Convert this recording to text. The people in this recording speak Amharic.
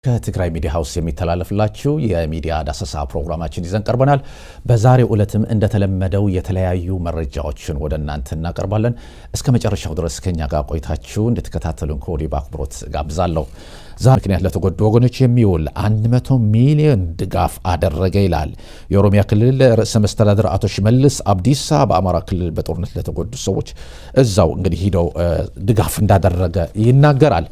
ከትግራይ ሚዲያ ሃውስ የሚተላለፍላችሁ የሚዲያ ዳሰሳ ፕሮግራማችን ይዘን ቀርበናል። በዛሬው ዕለትም እንደተለመደው የተለያዩ መረጃዎችን ወደ እናንተ እናቀርባለን። እስከ መጨረሻው ድረስ ከኛ ጋር ቆይታችሁ እንድትከታተሉን ከወዲሁ በአክብሮት ጋብዛለሁ። ዛሬ ምክንያት ለተጎዱ ወገኖች የሚውል 100 ሚሊዮን ድጋፍ አደረገ ይላል የኦሮሚያ ክልል ርዕሰ መስተዳድር አቶ ሽመልስ አብዲሳ። በአማራ ክልል በጦርነት ለተጎዱ ሰዎች እዛው እንግዲህ ሄደው ድጋፍ እንዳደረገ ይናገራል።